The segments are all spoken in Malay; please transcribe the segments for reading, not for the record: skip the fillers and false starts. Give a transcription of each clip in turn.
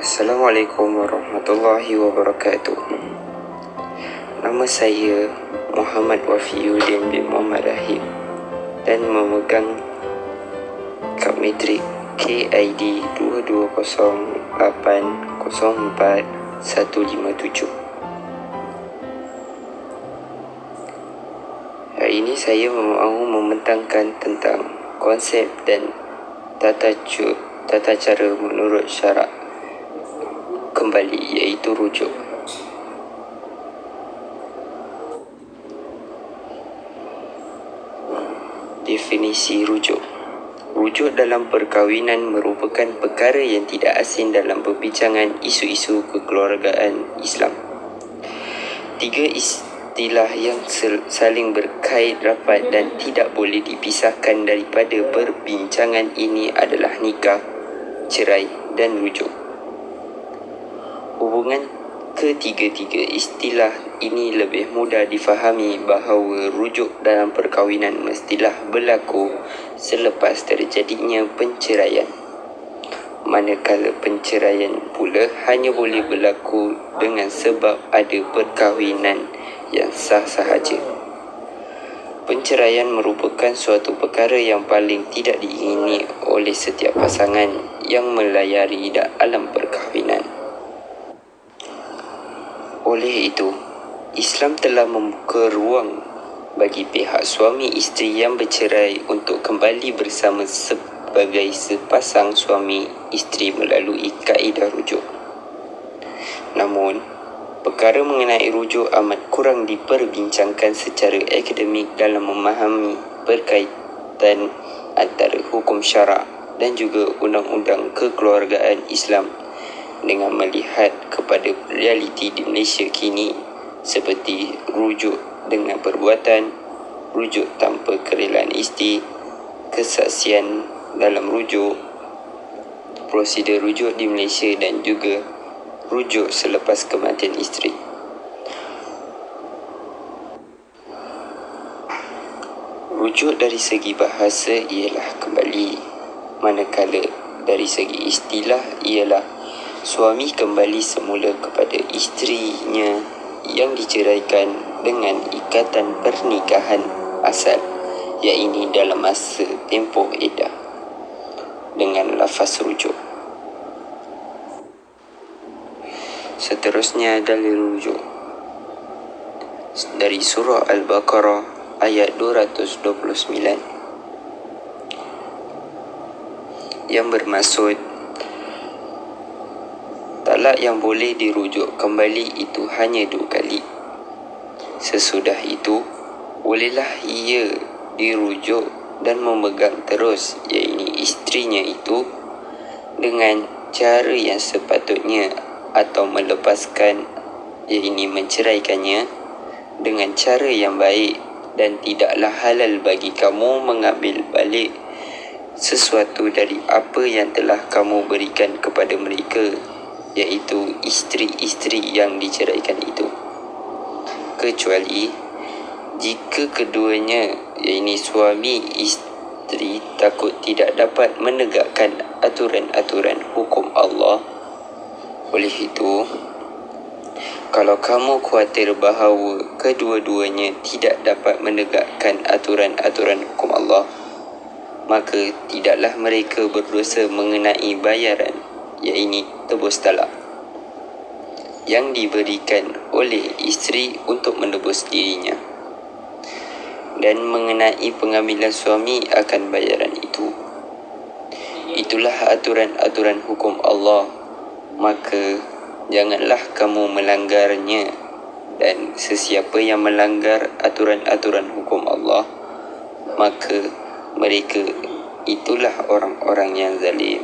Assalamualaikum warahmatullahi wabarakatuh. Nama saya Muhammad Wafiuddin bin Muhammad Rahim dan memegang kad matrik KID 220804-157. Hari ini saya mahu membentangkan tentang konsep dan tata cara menurut syarak kembali, iaitu rujuk. Definisi rujuk. Rujuk dalam perkahwinan merupakan perkara yang tidak asing dalam perbincangan isu-isu kekeluargaan Islam. Tiga istilah yang saling berkait rapat dan tidak boleh dipisahkan daripada perbincangan ini adalah nikah, cerai dan rujuk. Hubungan ketiga-tiga istilah ini lebih mudah difahami bahawa rujuk dalam perkahwinan mestilah berlaku selepas terjadinya penceraian. Manakala penceraian pula hanya boleh berlaku dengan sebab ada perkahwinan yang sah sahaja. Penceraian merupakan suatu perkara yang paling tidak diingini oleh setiap pasangan yang melayari alam perkahwinan. Oleh itu, Islam telah membuka ruang bagi pihak suami isteri yang bercerai untuk kembali bersama sebagai sepasang suami isteri melalui kaedah rujuk. Namun, perkara mengenai rujuk amat kurang diperbincangkan secara akademik dalam memahami berkaitan antara hukum syarak dan juga undang-undang kekeluargaan Islam dengan melihat kepada realiti di Malaysia kini seperti rujuk dengan perbuatan, rujuk tanpa kerelaan isteri, kesaksian dalam rujuk, prosedur rujuk di Malaysia dan juga rujuk selepas kematian isteri. Rujuk dari segi bahasa ialah kembali, manakala dari segi istilah ialah suami kembali semula kepada isterinya yang diceraikan dengan ikatan pernikahan asal, iaitu dalam masa tempoh iddah dengan lafaz rujuk. Seterusnya dalil rujuk dari surah Al-Baqarah ayat 229 yang bermaksud talak yang boleh dirujuk kembali itu hanya 2 kali. Sesudah itu, bolehlah ia dirujuk dan memegang terus, iaitu isterinya itu dengan cara yang sepatutnya atau melepaskan, iaitu menceraikannya dengan cara yang baik, dan tidaklah halal bagi kamu mengambil balik sesuatu dari apa yang telah kamu berikan kepada mereka, iaitu isteri-isteri yang diceraikan itu, kecuali jika keduanya, iaitu suami isteri, takut tidak dapat menegakkan aturan-aturan hukum Allah. Oleh itu, kalau kamu khawatir bahawa kedua-duanya tidak dapat menegakkan aturan-aturan hukum Allah, maka tidaklah mereka berdosa mengenai bayaran, iaitu tebus talak yang diberikan oleh isteri untuk menebus dirinya, dan mengenai pengambilan suami akan bayaran itu. Itulah aturan-aturan hukum Allah, maka janganlah kamu melanggarnya, dan sesiapa yang melanggar aturan-aturan hukum Allah, maka mereka itulah orang-orang yang zalim.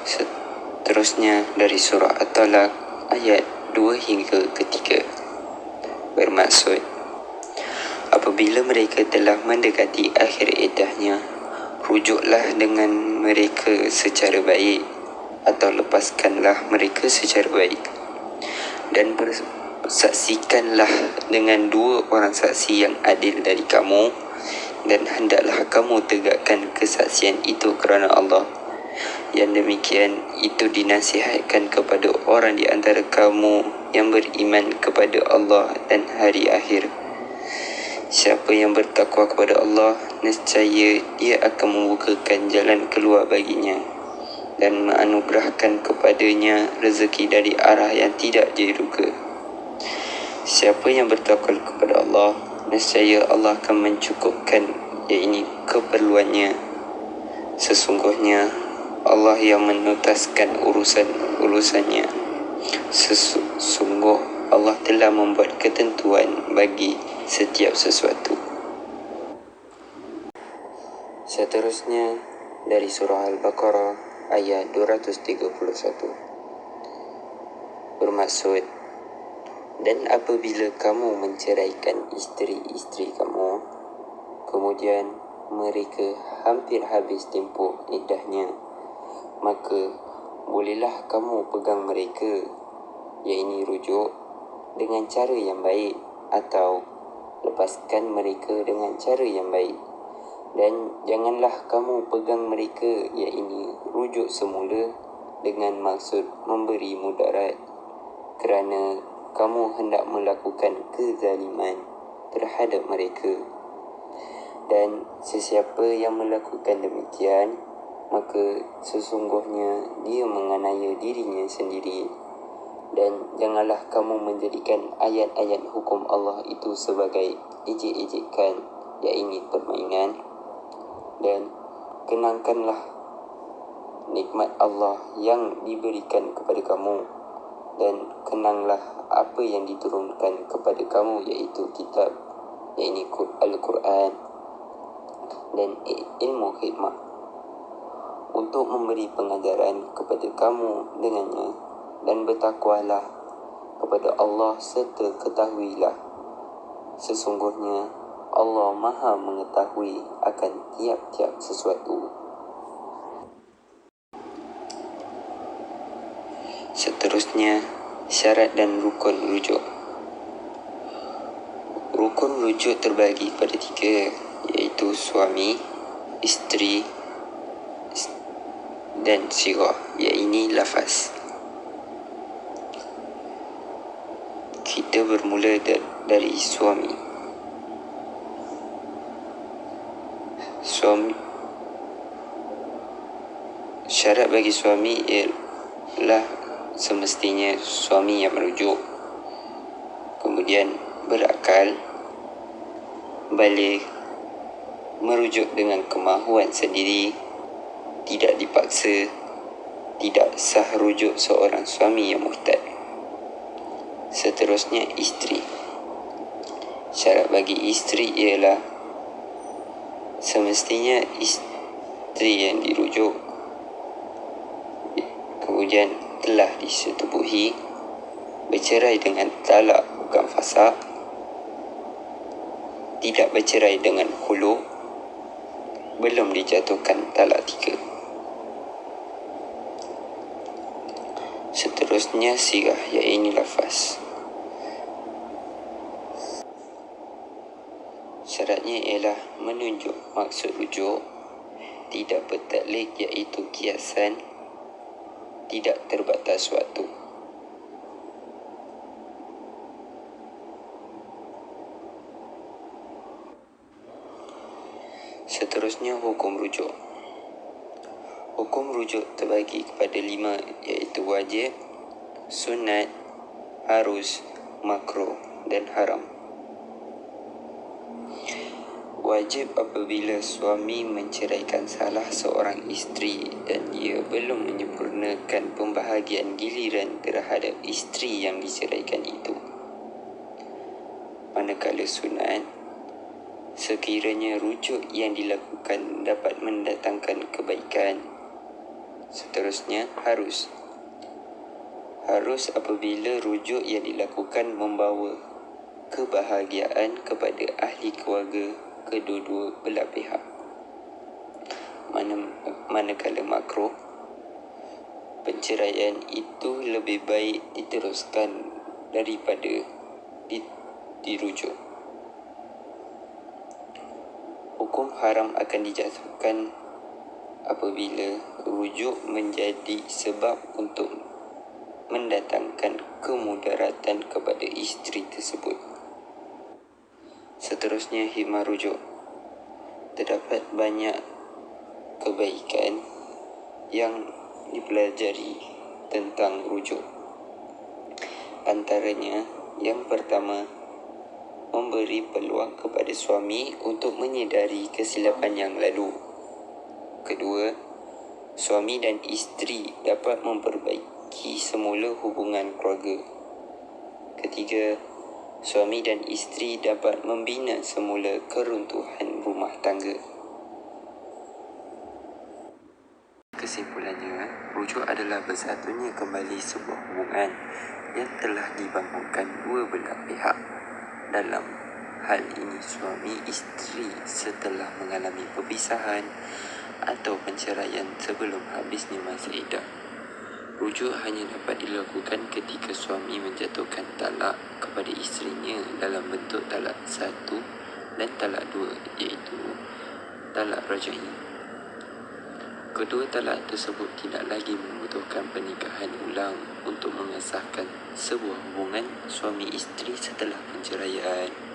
Seterusnya dari surah At-Talaq ayat 2 hingga 3 bermaksud, apabila mereka telah mendekati akhir iddahnya, rujuklah dengan mereka secara baik atau lepaskanlah mereka secara baik, dan bersaksikanlah dengan 2 orang saksi yang adil dari kamu, dan hendaklah kamu tegakkan kesaksian itu kerana Allah, Yang demikian itu dinasihatkan kepada orang di antara kamu yang beriman kepada Allah dan hari akhir. Siapa yang bertakwa kepada Allah, nescaya Dia akan membukakan jalan keluar baginya dan menganugerahkan kepadanya rezeki dari arah yang tidak diduga. Siapa yang bertakwa kepada Allah, nescaya Allah akan mencukupkan yakni keperluannya. Sesungguhnya Allah yang menuntaskan urusannya. Sesungguh Allah telah membuat ketentuan bagi setiap sesuatu. Seterusnya dari surah Al-Baqarah ayat 231. Bermaksud, dan apabila kamu menceraikan isteri-isteri kamu, kemudian mereka hampir habis tempoh iddahnya, maka bolehlah kamu pegang mereka, yakni rujuk, dengan cara yang baik atau lepaskan mereka dengan cara yang baik. Dan janganlah kamu pegang mereka, yakni rujuk semula, dengan maksud memberi mudarat, kerana kamu hendak melakukan kezaliman terhadap mereka. Dan sesiapa yang melakukan demikian, maka sesungguhnya dia menganiaya dirinya sendiri. Dan janganlah kamu menjadikan ayat-ayat hukum Allah itu sebagai ejek-ejekan, yakni permainan. Dan kenangkanlah nikmat Allah yang diberikan kepada kamu, dan kenanglah apa yang diturunkan kepada kamu, iaitu kitab, yakni Al-Quran dan ilmu hikmah, untuk memberi pengajaran kepada kamu dengannya. Dan bertakwalah kepada Allah serta ketahuilah, sesungguhnya Allah Maha mengetahui akan tiap-tiap sesuatu. Seterusnya, syarat dan rukun rujuk. Rukun rujuk terbagi pada 3, iaitu suami, isteri dan sirah, iaitu lafaz. Kita bermula dari suami. Syarat bagi suami ialah semestinya suami yang merujuk, kemudian berakal, balik, merujuk dengan kemahuan sendiri, tidak dipaksa, tidak sah rujuk seorang suami yang murtad. Seterusnya, isteri. Syarat bagi isteri ialah semestinya isteri yang dirujuk kemudian telah disetubuhi, bercerai dengan talak bukan fasakh, tidak bercerai dengan khulu', belum dijatuhkan talak 3. Seterusnya sirah, iaitu lafaz. Syaratnya ialah menunjuk maksud rujuk, tidak bertaklid iaitu kiasan, tidak terbatas waktu. Seterusnya, hukum rujuk. Hukum rujuk terbagi kepada 5, iaitu wajib, sunat, harus, makruh dan haram. Wajib apabila suami menceraikan salah seorang isteri dan ia belum menyempurnakan pembahagian giliran terhadap isteri yang diceraikan itu. Manakala sunat, sekiranya rujuk yang dilakukan dapat mendatangkan kebaikan. Seterusnya, harus. Harus apabila rujuk yang dilakukan membawa kebahagiaan kepada ahli keluarga kedua-dua belah pihak. Manakala makruh, penceraian itu lebih baik diteruskan daripada dirujuk. Hukum haram akan dijatuhkan apabila rujuk menjadi sebab untuk mendatangkan kemudaratan kepada isteri tersebut. Seterusnya, hikmah rujuk. Terdapat banyak kebaikan yang dipelajari tentang rujuk. Antaranya, yang pertama, memberi peluang kepada suami untuk menyedari kesilapan yang lalu. Kedua, suami dan isteri dapat memperbaiki semula hubungan keluarga. Ketiga, suami dan isteri dapat membina semula keruntuhan rumah tangga. Kesimpulannya, rujuk adalah bersatunya kembali sebuah hubungan yang telah dibangunkan dua belah pihak. Dalam hal ini, suami isteri setelah mengalami perpisahan atau penceraian sebelum habisnya masa iddah. Rujuk hanya dapat dilakukan ketika suami menjatuhkan talak kepada isterinya dalam bentuk talak 1 dan talak 2, iaitu talak raj'i. Kedua talak tersebut tidak lagi membutuhkan pernikahan ulang untuk mengesahkan sebuah hubungan suami isteri setelah penceraian.